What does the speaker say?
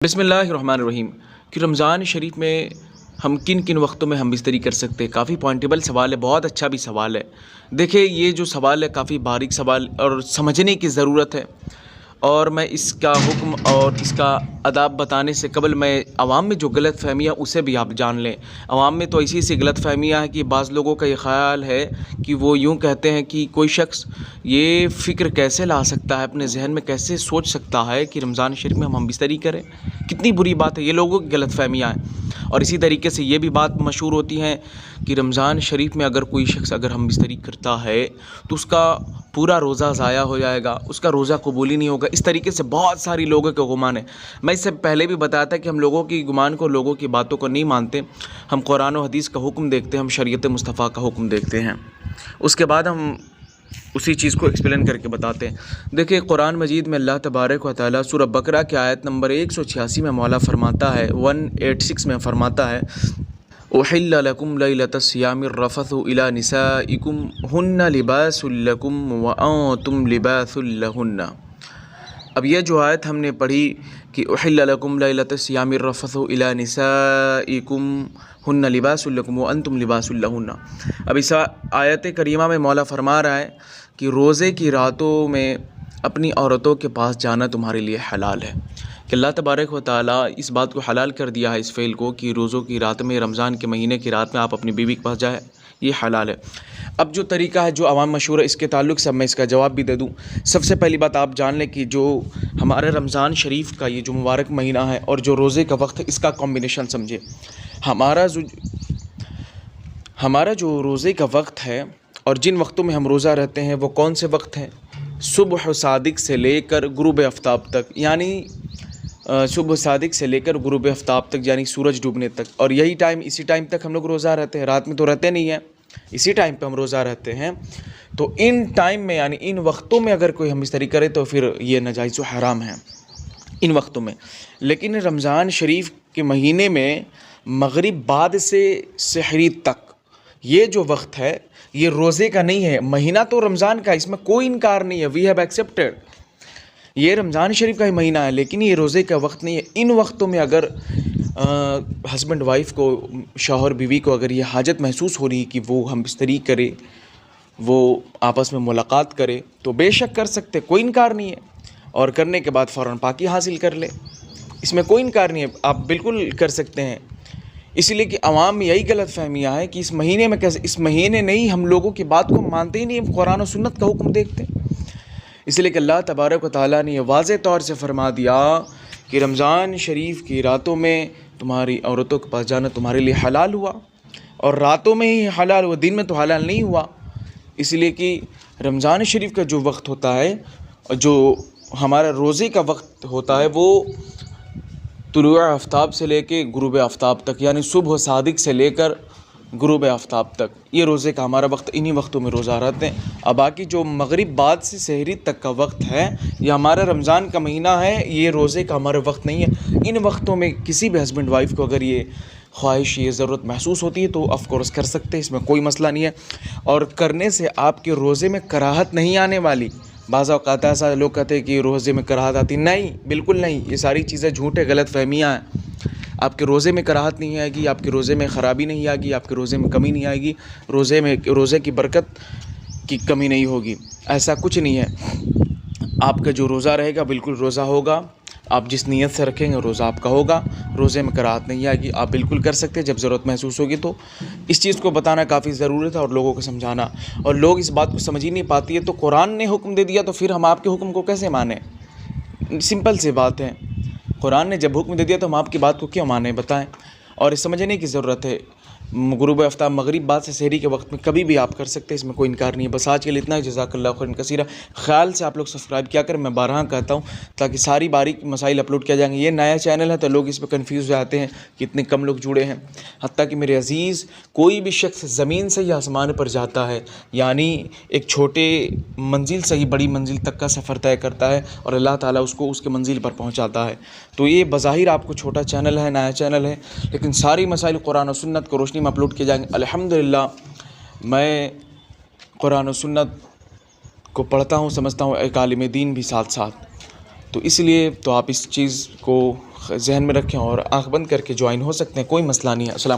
بسم اللہ الرحمن الرحیم کہ رمضان شریف میں ہم کن کن وقتوں میں ہم بستری کر سکتے ہیں۔ کافی پوائنٹیبل سوال ہے، بہت اچھا بھی سوال ہے۔ دیکھیں، یہ جو سوال ہے کافی باریک سوال اور سمجھنے کی ضرورت ہے، اور میں اس کا حکم اور اس کا آداب بتانے سے قبل میں عوام میں جو غلط فہمیاں اسے بھی آپ جان لیں۔ عوام میں تو ایسی سی غلط فہمیاں ہیں کہ بعض لوگوں کا یہ خیال ہے کہ وہ یوں کہتے ہیں کہ کوئی شخص یہ فکر کیسے لا سکتا ہے، اپنے ذہن میں کیسے سوچ سکتا ہے کہ رمضان شریف میں ہم بستری کریں۔ کتنی بری بات ہے، یہ لوگوں کی غلط فہمیاں ہیں۔ اور اسی طریقے سے یہ بھی بات مشہور ہوتی ہے کہ رمضان شریف میں اگر کوئی شخص ہم بستری کرتا ہے تو اس کا پورا روزہ ضائع ہو جائے گا، اس کا روزہ قبول ہی نہیں ہوگا۔ اس طریقے سے بہت ساری لوگوں کے گمان ہے۔ میں اس سے پہلے بھی بتایا تھا کہ ہم لوگوں کی گمان کو، لوگوں کی باتوں کو نہیں مانتے، ہم قرآن و حدیث کا حکم دیکھتے ہیں، ہم شریعت مصطفیٰ کا حکم دیکھتے ہیں، اس کے بعد ہم اسی چیز کو ایکسپلین کر کے بتاتے ہیں۔ دیکھیں، قرآن مجید میں اللہ تبارک و تعالیٰ سورہ بقرہ کی آیت نمبر 186 میں مولا فرماتا ہے، 186 میں فرماتا ہے، احل لکم لیلۃ الصیام الرفث الی نسائکم ہن لباس لکم وانتم لباس لہن۔ اب یہ جو آیت ہم نے پڑھی کہ احل لکم لیلۃ الصیام الرفث الی نسائکم ہن لباس لکم وانتم لباس لہن، اب اس آیت کریمہ میں مولا فرما رہا ہے کہ روزے کی راتوں میں اپنی عورتوں کے پاس جانا تمہارے لیے حلال ہے، کہ اللہ تبارک و تعالیٰ اس بات کو حلال کر دیا ہے، اس فعل کو، کہ روزوں کی رات میں، رمضان کے مہینے کی رات میں آپ اپنی بیوی کے پاس جائیں، یہ حلال ہے۔ اب جو طریقہ ہے، جو عوام مشہور ہے، اس کے تعلق سے میں اس کا جواب بھی دے دوں۔ سب سے پہلی بات آپ جان لیں کہ جو ہمارے رمضان شریف کا یہ جو مبارک مہینہ ہے اور جو روزے کا وقت ہے، اس کا کمبینیشن سمجھے۔ ہمارا جو روزے کا وقت ہے اور جن وقتوں میں ہم روزہ رہتے ہیں وہ کون سے وقت ہیں؟ صبح صادق سے لے کر غروب آفتاب تک، یعنی صبح صادق سے لے کر غروب آفتاب تک، یعنی سورج ڈوبنے تک، اور یہی ٹائم، اسی ٹائم تک ہم لوگ روزہ رہتے ہیں، رات میں تو رہتے نہیں ہیں، اسی ٹائم پہ ہم روزہ رہتے ہیں۔ تو ان ٹائم میں، یعنی ان وقتوں میں اگر کوئی ہم بستری کرے تو پھر یہ ناجائز و حرام ہے ان وقتوں میں۔ لیکن رمضان شریف کے مہینے میں مغرب بعد سے سحری تک یہ جو وقت ہے، یہ روزے کا نہیں ہے، مہینہ تو رمضان کا، اس میں کوئی انکار نہیں ہے، وی ہیو ایکسیپٹیڈ، یہ رمضان شریف کا ہی مہینہ ہے، لیکن یہ روزے کا وقت نہیں ہے۔ ان وقتوں میں اگر ہسبینڈ وائف کو، شوہر بیوی کو اگر یہ حاجت محسوس ہو رہی کہ وہ ہم بستری کرے، وہ آپس میں ملاقات کرے، تو بے شک کر سکتے، کوئی انکار نہیں ہے، اور کرنے کے بعد فوراً پاکی حاصل کر لے، اس میں کوئی انکار نہیں ہے، آپ بالکل کر سکتے ہیں۔ اس لیے کہ عوام میں یہی غلط فہمیاں ہے کہ اس مہینے میں کیسے، اس مہینے نہیں، ہم لوگوں کی بات کو مانتے ہی نہیں، ہم قرآن و سنت کا حکم دیکھتے ہیں۔ اس لیے کہ اللہ تبارک و تعالیٰ نے یہ واضح طور سے فرما دیا کہ رمضان شریف کی راتوں میں تمہاری عورتوں کے پاس جانا تمہارے لیے حلال ہوا، اور راتوں میں ہی حلال ہوا، دن میں تو حلال نہیں ہوا۔ اس لیے کہ رمضان شریف کا جو وقت ہوتا ہے، جو ہمارا روزے کا وقت ہوتا ہے، وہ طلوع آفتاب سے لے کے غروب آفتاب تک، یعنی صبح صادق سے لے کر غروب آفتاب تک، یہ روزے کا ہمارا وقت، انہی وقتوں میں روزہ رہتے ہیں۔ اب باقی جو مغرب بعد سے سحری تک کا وقت ہے، یہ ہمارا رمضان کا مہینہ ہے، یہ روزے کا ہمارا وقت نہیں ہے۔ ان وقتوں میں کسی بھی ہسبینڈ وائف کو اگر یہ خواہش، یہ ضرورت محسوس ہوتی ہے تو آف کورس کر سکتے ہیں، اس میں کوئی مسئلہ نہیں ہے، اور کرنے سے آپ کے روزے میں کراہت نہیں آنے والی۔ بعض اوقات ایسا لوگ کہتے ہیں کہ روزے میں کراہت آتی، نہیں، بالکل نہیں، یہ ساری چیزیں جھوٹ ہے، غلط فہمیاں ہیں۔ آپ کے روزے میں کراہت نہیں آئے گی، آپ کے روزے میں خرابی نہیں آئے گی، آپ کے روزے میں کمی نہیں آئے گی، روزے کی برکت کی کمی نہیں ہوگی، ایسا کچھ نہیں ہے۔ آپ کا جو روزہ رہے گا بالکل روزہ ہوگا، آپ جس نیت سے رکھیں گے روزہ آپ کا ہوگا، روزے میں کراہت نہیں آئے گی، آپ بالکل کر سکتے ہیں جب ضرورت محسوس ہوگی۔ تو اس چیز کو بتانا کافی ضرورت ہے اور لوگوں کو سمجھانا، اور لوگ اس بات کو سمجھ ہی نہیں پاتی ہے، تو قرآن نے حکم دے دیا تو پھر ہم آپ کے حکم کو کیسے مانیں؟ سمپل سی بات ہے، قرآن نے جب حکم دے دیا تو ہم آپ کی بات کو کیوں مانیں، بتائیں؟ اور اس سمجھنے کی ضرورت ہے۔ غروب آفتاب مغرب بعد سے سحری کے وقت میں کبھی بھی آپ کر سکتے ہیں، اس میں کوئی انکار نہیں ہے۔ بس آج کے لیے اتنا ہی، جزاک اللہ خیرا کثیرا۔ خیال سے آپ لوگ سبسکرائب کیا کریں، میں بارہا کہتا ہوں، تاکہ ساری باریک مسائل اپلوڈ کیا جائیں گے۔ یہ نیا چینل ہے تو لوگ اس پہ کنفیوز ہو جاتے ہیں کہ اتنے کم لوگ جڑے ہیں، حتیٰ کہ میرے عزیز، کوئی بھی شخص زمین سے یا آسمان پر جاتا ہے، یعنی ایک چھوٹے منزل سے ہی بڑی منزل تک کا سفر طے کرتا ہے، اور اللہ تعالیٰ اس کو اس کے منزل پر پہنچاتا ہے۔ تو یہ بظاہر آپ کو چھوٹا چینل ہے، نیا چینل ہے، لیکن ساری مسائل قرآن و سنت کو روشنی میں اپلوڈ کیے جائیں گے۔ الحمدللہ میں قرآن و سنت کو پڑھتا ہوں، سمجھتا ہوں، ایک عالم دین بھی ساتھ ساتھ، تو اس لیے تو آپ اس چیز کو ذہن میں رکھیں اور آنکھ بند کر کے جوائن ہو سکتے ہیں، کوئی مسئلہ نہیں ہے۔ السلام علیکم۔